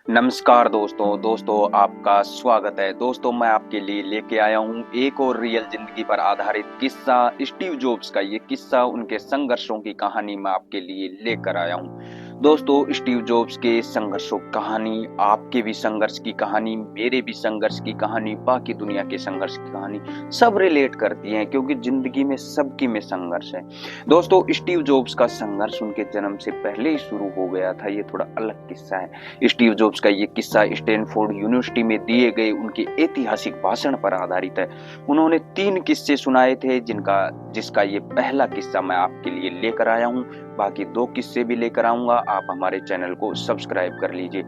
नमस्कार दोस्तों आपका स्वागत है। दोस्तों मैं आपके लिए लेके आया हूँ एक और रियल जिंदगी पर आधारित किस्सा। स्टीव जॉब्स का ये किस्सा, उनके संघर्षों की कहानी मैं आपके लिए लेकर आया हूँ। दोस्तों स्टीव जॉब्स के संघर्षों की कहानी, आपके भी संघर्ष की कहानी, मेरे भी संघर्ष की कहानी, बाकी दुनिया के संघर्ष की कहानी सब रिलेट करती हैं, क्योंकि जिंदगी में सबकी में संघर्ष है। दोस्तों स्टीव जॉब्स का संघर्ष उनके जन्म से पहले ही शुरू हो गया था। ये थोड़ा अलग किस्सा है। स्टीव जॉब्स का ये किस्सा स्टैनफोर्ड यूनिवर्सिटी में दिए गए उनके ऐतिहासिक भाषण पर आधारित है। उन्होंने 3 किस्से सुनाए थे, जिसका ये पहला किस्सा मैं आपके लिए लेकर आया हूँ। बाकी 2 किस्से भी लेकर आऊंगा। आप हमारे चैनल को सब्सक्राइब कर लीजिए।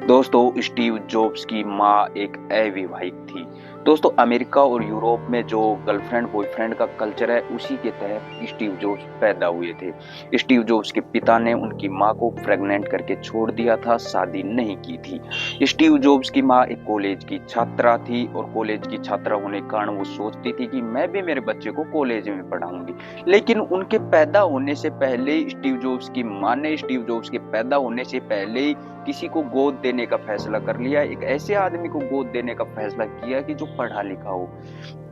दोस्तों स्टीव जॉब्स की माँ एक अविवाहित थी। दोस्तों अमेरिका और यूरोप में जो गर्लफ्रेंड बॉयफ्रेंड का कल्चर है, उसी के तहत स्टीव जॉब्स पैदा हुए थे। स्टीव जॉब्स के पिता ने उनकी माँ को प्रेग्नेंट करके छोड़ दिया था, शादी नहीं की थी। स्टीव जॉब्स की माँ एक कॉलेज की छात्रा थी, और कॉलेज की छात्रा होने के कारण वो सोचती थी कि मैं भी मेरे बच्चे को कॉलेज में पढ़ाऊंगी। लेकिन उनके पैदा होने से पहले स्टीव जॉब्स की माँ ने स्टीव जॉब्स के पैदा होने से पहले ही किसी को गोद देने का फैसला कर लिया। एक ऐसे आदमी को गोद देने का फैसला किया कि जो पढ़ा लिखा हो।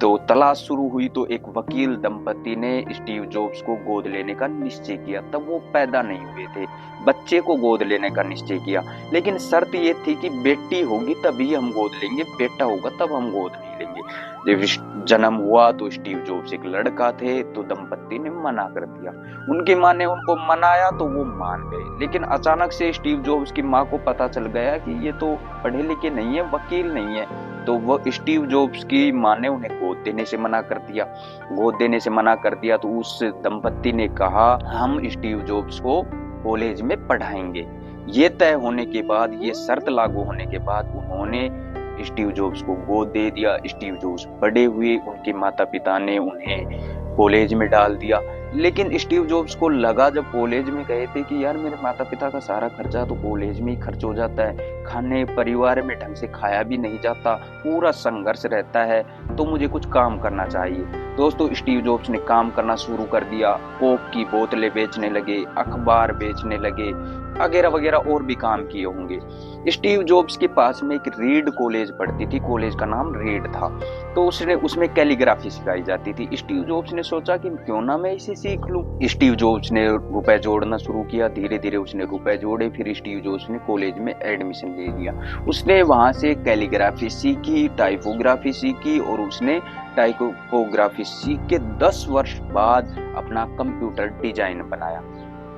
तो तलाश शुरू हुई तो एक वकील दंपति ने स्टीव जॉब्स को गोद लेने का निश्चय किया। तब वो पैदा नहीं हुए थे, बच्चे को गोद लेने का निश्चय किया। लेकिन शर्त ये थी कि बेटी होगी तभी हम गोद लेंगे, बेटा होगा तब हम गोद नहीं लेंगे। जब जन्म हुआ तो स्टीव जॉब्स एक लड़का थे, तो दंपति ने मना कर दिया। उनकी माँ ने उनको मनाया तो वो मान गए। लेकिन अचानक से स्टीव जॉब्स की माँ को पता चल गया कि ये तो पढ़े लिखे नहीं है, वकील नहीं है। तो वो स्टीव जॉब्स की माँ ने उन्हें गोद देने से मना कर दिया। गोद देने से मना कर दिया तो उस दंपति ने कहा हम स्टीव जॉब्स को कॉलेज में पढ़ाएंगे। ये तय होने के बाद, ये शर्त लागू होने के बाद उन्होंने स्टीव जॉब्स को गोद दे दिया। स्टीव जॉब्स बड़े हुए, उनके माता पिता ने उन्हें कॉलेज में डाल दिया। लेकिन स्टीव जॉब्स को लगा जब कॉलेज में गए थे कि यार मेरे माता पिता का सारा खर्चा तो कॉलेज में ही खर्च हो जाता है, खाने परिवार में ढंग से खाया भी नहीं जाता, पूरा संघर्ष रहता है, तो मुझे कुछ काम करना चाहिए। दोस्तों स्टीव जॉब्स ने काम करना शुरू कर दिया। कोक की बोतलें बेचने लगे, अखबार बेचने लगे, वगैरह वगैरह और भी काम किए होंगे। स्टीव जॉब्स के पास में एक रीड कॉलेज पढ़ती थी, कॉलेज का नाम रीड था। तो उसमें कैलीग्राफी सिखाई जाती थी। स्टीव जॉब्स ने सोचा कि क्यों ना मैं इसे सीख लूं। स्टीव जॉब्स ने रुपए जोड़ना शुरू किया। धीरे धीरे उसने रुपए जोड़े, फिर स्टीव जॉब्स ने कॉलेज में एडमिशन ले लिया। उसने वहां से कैलीग्राफी सीखी, टाइपोग्राफी सीखी, और उसने टाइपोग्राफी सीख के 10 वर्ष बाद अपना कंप्यूटर डिजाइन बनाया।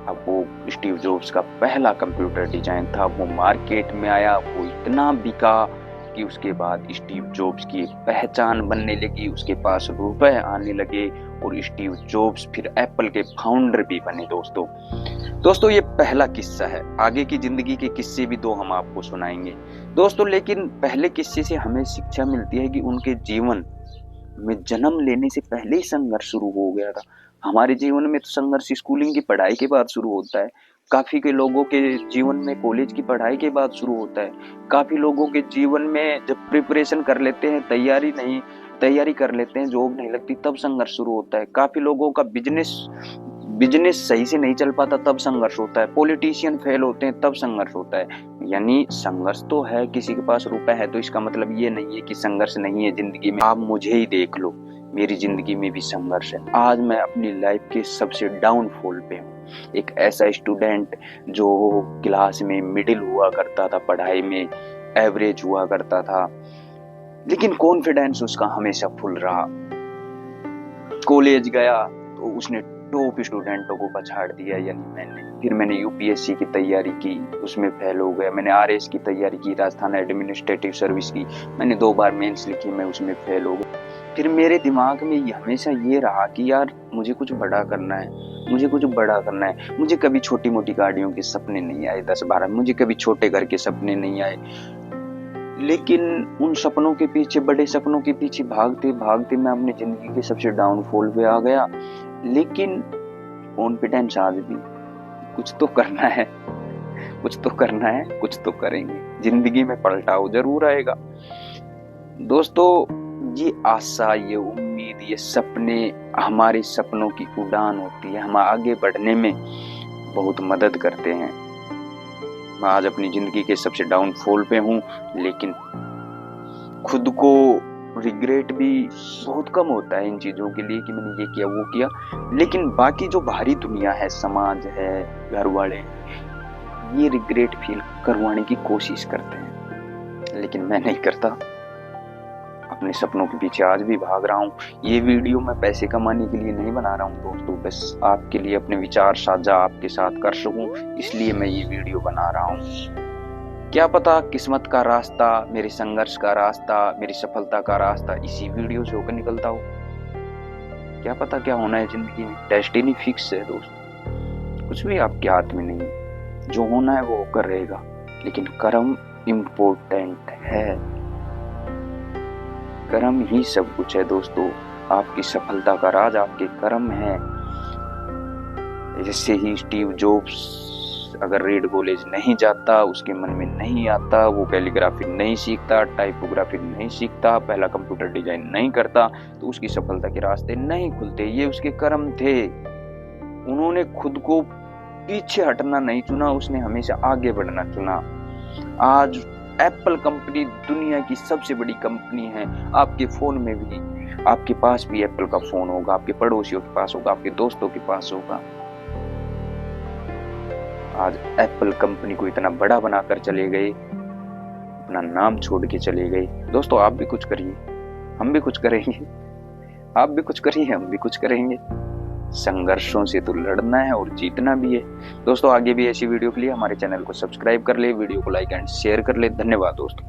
अब वो स्टीव जॉब्स का पहला कंप्यूटर डिजाइन था, वो मार्केट में आया, वो इतना बिका कि उसके बाद स्टीव जॉब्स की पहचान बनने लगी, उसके पास रुपए आने लगे, और स्टीव जॉब्स फिर एप्पल के फाउंडर भी बने। दोस्तों ये पहला किस्सा है। आगे की जिंदगी के किस्से भी 2 हम आपको सुनाएंगे दोस्तों। लेकिन पहले किस्से से हमें शिक्षा मिलती है कि उनके जीवन में जन्म लेने से पहले ही संघर्ष शुरू हो गया था। हमारे जीवन में तो संघर्ष स्कूलिंग की पढ़ाई के बाद शुरू होता है। काफी के लोगों के जीवन में कॉलेज की पढ़ाई के बाद शुरू होता है। काफी लोगों के जीवन में जब प्रिपरेशन कर लेते हैं, तैयारी कर लेते हैं, जॉब नहीं लगती, तब संघर्ष शुरू होता है। काफी लोगों का बिजनेस सही से नहीं चल पाता, तब संघर्ष होता है। पॉलिटिशियन फेल होते हैं, तब संघर्ष होता है। यानी संघर्ष तो है। किसी के पास रुपए है तो इसका मतलब ये नहीं है कि संघर्ष नहीं है जिंदगी में। आप मुझे ही देख लो, मेरी जिंदगी में भी संघर्ष है। आज मैं अपनी लाइफ के सबसे डाउनफॉल पे हूँ। एक ऐसा स्टूडेंट जो क्लास में मिडिल हुआ करता था, पढ़ाई में एवरेज हुआ करता था, लेकिन कॉन्फिडेंस उसका हमेशा फुल रहा। कॉलेज गया तो उसने टॉप स्टूडेंटों को पछाड़ दिया। यानी मैंने यूपीएससी की तैयारी की, उसमें फेल हो गया। मैंने आरएस की तैयारी की, राजस्थान एडमिनिस्ट्रेटिव सर्विस की, मैंने 2 बार मेंस लिखी, मैं उसमें फेल हो गया। फिर मेरे दिमाग में हमेशा ये रहा कि यार मुझे कुछ बड़ा करना है, मुझे कुछ बड़ा करना है। मुझे कभी छोटी मोटी गाड़ियों के सपने नहीं आए, 10-12, मुझे कभी छोटे घर के सपने नहीं आए। लेकिन उन सपनों के पीछे, बड़े सपनों के पीछे भागते भागते मैं अपनी जिंदगी के सबसे डाउनफॉल पे आ गया। लेकिन कॉन्फिडेंस आज भी, कुछ तो करना है, कुछ तो करना है, कुछ तो करेंगे। जिंदगी में पलटाव जरूर आएगा। दोस्तों ये आशा, ये उम्मीद, ये सपने हमारे सपनों की उड़ान होती है, हम आगे बढ़ने में बहुत मदद करते हैं। मैं आज अपनी ज़िंदगी के सबसे डाउनफॉल पे हूँ, लेकिन खुद को रिग्रेट भी बहुत कम होता है इन चीज़ों के लिए कि मैंने ये किया वो किया। लेकिन बाकी जो बाहरी दुनिया है, समाज है, घर वाले हैं, ये रिग्रेट फील करवाने की कोशिश करते हैं, लेकिन मैं नहीं करता। अपने सपनों के पीछे आज भी भाग रहा हूँ। ये वीडियो मैं पैसे कमाने के लिए नहीं बना रहा हूँ दोस्तों, बस आपके लिए अपने विचार साझा आपके साथ कर सकूँ, इसलिए मैं ये वीडियो बना रहा हूँ। क्या पता किस्मत का रास्ता, मेरे संघर्ष का रास्ता, मेरी सफलता का रास्ता इसी वीडियो से होकर निकलता हो। क्या पता क्या होना है जिंदगी में, डेस्टिनी फिक्स है दोस्त, कुछ भी आपके हाथ में नहीं है। जो होना है वो होकर रहेगा, लेकिन कर्म इम्पोर्टेंट है। कर्म ही सब कुछ है दोस्तों। आपकी सफलता का राज आपके कर्म है। जैसे ही स्टीव जॉब्स अगर रेड कॉलेज नहीं जाता, उसके मन में नहीं आता, वो कैलीग्राफी नहीं सीखता, टाइपोग्राफी नहीं सीखता, पहला कंप्यूटर डिजाइन नहीं करता, तो उसकी सफलता के रास्ते नहीं खुलते। ये उसके कर्म थे। उन्होंने खुद को पीछे हटना नहीं चुना, उसने हमेशा आगे बढ़ना चुना। आज एप्पल कंपनी दुनिया की सबसे बड़ी कंपनी है। आपके फोन में भी, आपके पास भी एप्पल का फोन होगा, आपके पड़ोसियों के पास होगा, आपके दोस्तों के पास होगा। आज एप्पल कंपनी को इतना बड़ा बनाकर चले गए, अपना नाम छोड़ के चले गए। दोस्तों आप भी कुछ करिए, हम भी कुछ करेंगे। आप भी कुछ करिए, हम भी कुछ करेंगे। संघर्षों से तो लड़ना है और जीतना भी है। दोस्तों आगे भी ऐसी वीडियो के लिए हमारे चैनल को सब्सक्राइब कर ले, वीडियो को लाइक एंड शेयर कर ले। धन्यवाद दोस्तों।